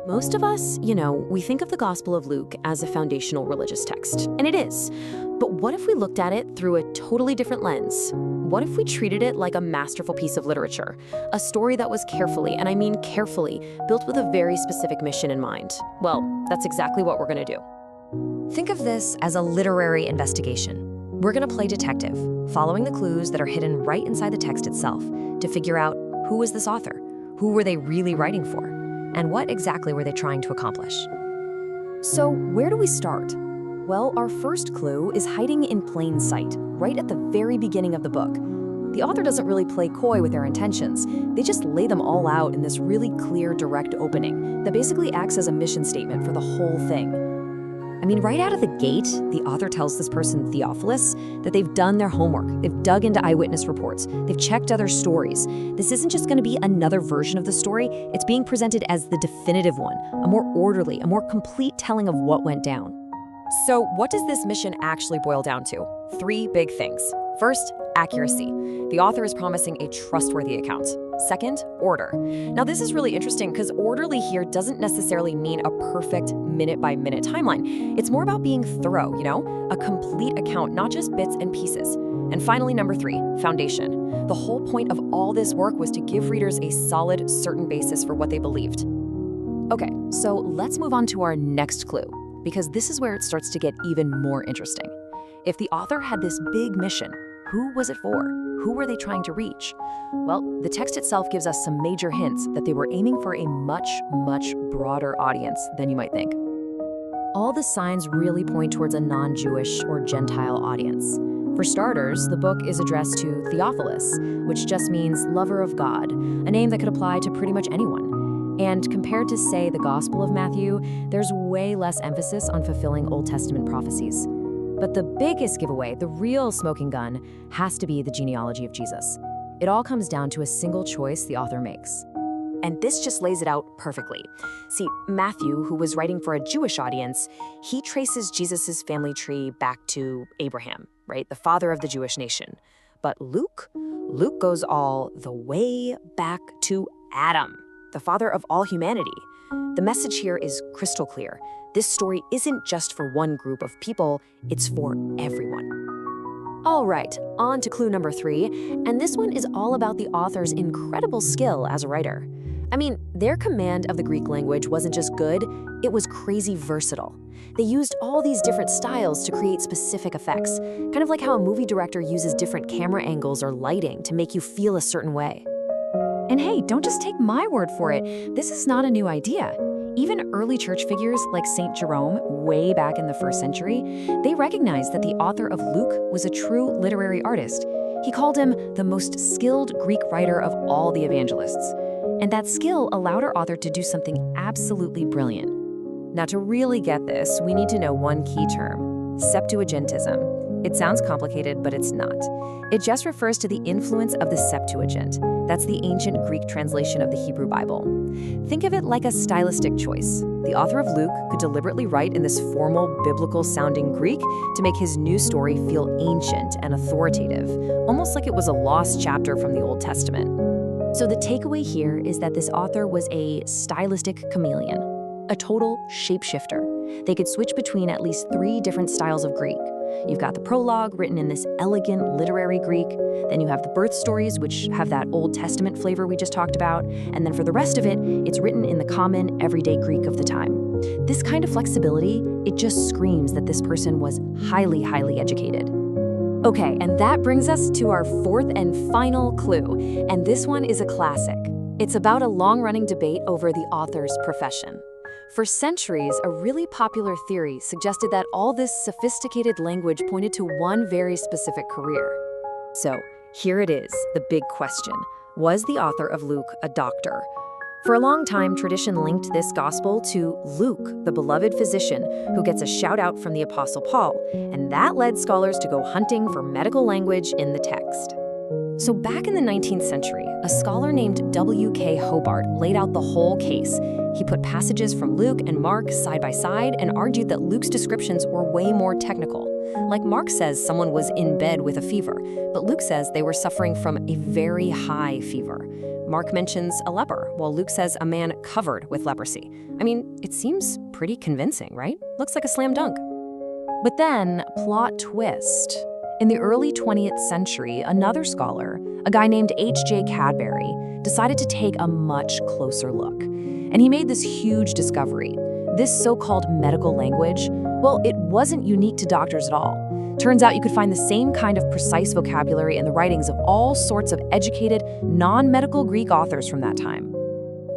Most of us, we think of the Gospel of Luke as a foundational religious text, and it is. But what if we looked at it through a totally different lens? What if we treated it like a masterful piece of literature, a story that was carefully, and I mean carefully, built with a very specific mission in mind? Well, that's exactly what we're going to do. Think of this as a literary investigation. We're going to play detective, following the clues that are hidden right inside the text itself to figure out who was this author, who were they really writing for, and what exactly were they trying to accomplish. So where do we start? Well, our first clue is hiding in plain sight, right at the very beginning of the book. The author doesn't really play coy with their intentions. They just lay them all out in this really clear, direct opening that basically acts as a mission statement for the whole thing. I mean, right out of the gate, the author tells this person, Theophilus, that they've done their homework. They've dug into eyewitness reports. They've checked other stories. This isn't just going to be another version of the story. It's being presented as the definitive one, a more orderly, a more complete telling of what went down. So what does this mission actually boil down to? 3 big things. First, accuracy. The author is promising a trustworthy account. Second, order. Now this is really interesting because orderly here doesn't necessarily mean a perfect minute-by-minute timeline. It's more about being thorough, a complete account, not just bits and pieces. And finally, number 3, foundation. The whole point of all this work was to give readers a solid, certain basis for what they believed. Okay, so let's move on to our next clue, because this is where it starts to get even more interesting. If the author had this big mission, who was it for? Who were they trying to reach? Well, the text itself gives us some major hints that they were aiming for a much, much broader audience than you might think. All the signs really point towards a non-Jewish or Gentile audience. For starters, the book is addressed to Theophilus, which just means lover of God, a name that could apply to pretty much anyone. And compared to, say, the Gospel of Matthew, there's way less emphasis on fulfilling Old Testament prophecies. But the biggest giveaway, the real smoking gun, has to be the genealogy of Jesus. It all comes down to a single choice the author makes. And this just lays it out perfectly. See, Matthew, who was writing for a Jewish audience, he traces Jesus's family tree back to Abraham, right? The father of the Jewish nation. But Luke goes all the way back to Adam, the father of all humanity. The message here is crystal clear. This story isn't just for one group of people, it's for everyone. All right, on to clue number 3, and this one is all about the author's incredible skill as a writer. I mean, their command of the Greek language wasn't just good, it was crazy versatile. They used all these different styles to create specific effects, kind of like how a movie director uses different camera angles or lighting to make you feel a certain way. And hey, don't just take my word for it. This is not a new idea. Even early church figures like St. Jerome, way back in the 1st century, they recognized that the author of Luke was a true literary artist. He called him the most skilled Greek writer of all the evangelists. And that skill allowed our author to do something absolutely brilliant. Now, to really get this, we need to know one key term: Septuagintism. It sounds complicated, but it's not. It just refers to the influence of the Septuagint. That's the ancient Greek translation of the Hebrew Bible. Think of it like a stylistic choice. The author of Luke could deliberately write in this formal, biblical-sounding Greek to make his new story feel ancient and authoritative, almost like it was a lost chapter from the Old Testament. So the takeaway here is that this author was a stylistic chameleon, a total shapeshifter. They could switch between at least 3 different styles of Greek. You've got the prologue written in this elegant literary Greek, then you have the birth stories, which have that Old Testament flavor we just talked about, and then for the rest of it, it's written in the common, everyday Greek of the time. This kind of flexibility, it just screams that this person was highly, highly educated. Okay, and that brings us to our 4th and final clue, and this one is a classic. It's about a long-running debate over the author's profession. For centuries, a really popular theory suggested that all this sophisticated language pointed to one very specific career. So, here it is, the big question. Was the author of Luke a doctor? For a long time, tradition linked this gospel to Luke, the beloved physician, who gets a shout-out from the Apostle Paul, and that led scholars to go hunting for medical language in the text. So back in the 19th century, a scholar named W.K. Hobart laid out the whole case. He put passages from Luke and Mark side by side and argued that Luke's descriptions were way more technical. Like Mark says someone was in bed with a fever, but Luke says they were suffering from a very high fever. Mark mentions a leper, while Luke says a man covered with leprosy. I mean, it seems pretty convincing, right? Looks like a slam dunk. But then, plot twist. In the early 20th century, another scholar, a guy named H.J. Cadbury, decided to take a much closer look. And he made this huge discovery. This so-called medical language, well, it wasn't unique to doctors at all. Turns out you could find the same kind of precise vocabulary in the writings of all sorts of educated, non-medical Greek authors from that time.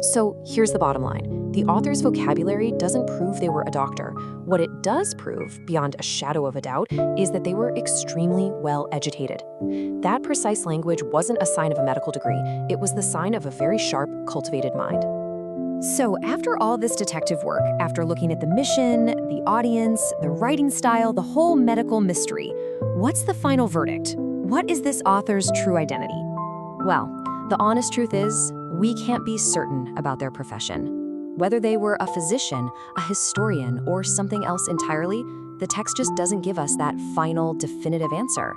So here's the bottom line. The author's vocabulary doesn't prove they were a doctor. What it does prove, beyond a shadow of a doubt, is that they were extremely well educated. That precise language wasn't a sign of a medical degree. It was the sign of a very sharp, cultivated mind. So after all this detective work, after looking at the mission, the audience, the writing style, the whole medical mystery, what's the final verdict? What is this author's true identity? Well, the honest truth is, we can't be certain about their profession. Whether they were a physician, a historian, or something else entirely, the text just doesn't give us that final, definitive answer.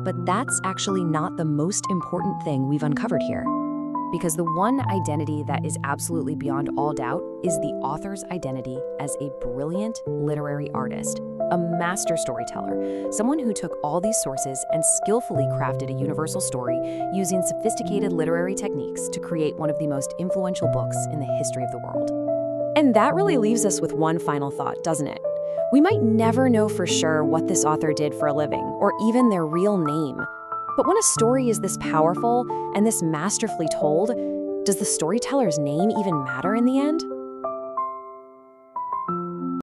But that's actually not the most important thing we've uncovered here. Because the one identity that is absolutely beyond all doubt is the author's identity as a brilliant literary artist, a master storyteller, someone who took all these sources and skillfully crafted a universal story using sophisticated literary techniques to create one of the most influential books in the history of the world. And that really leaves us with one final thought, doesn't it? We might never know for sure what this author did for a living, or even their real name. But when a story is this powerful and this masterfully told, does the storyteller's name even matter in the end?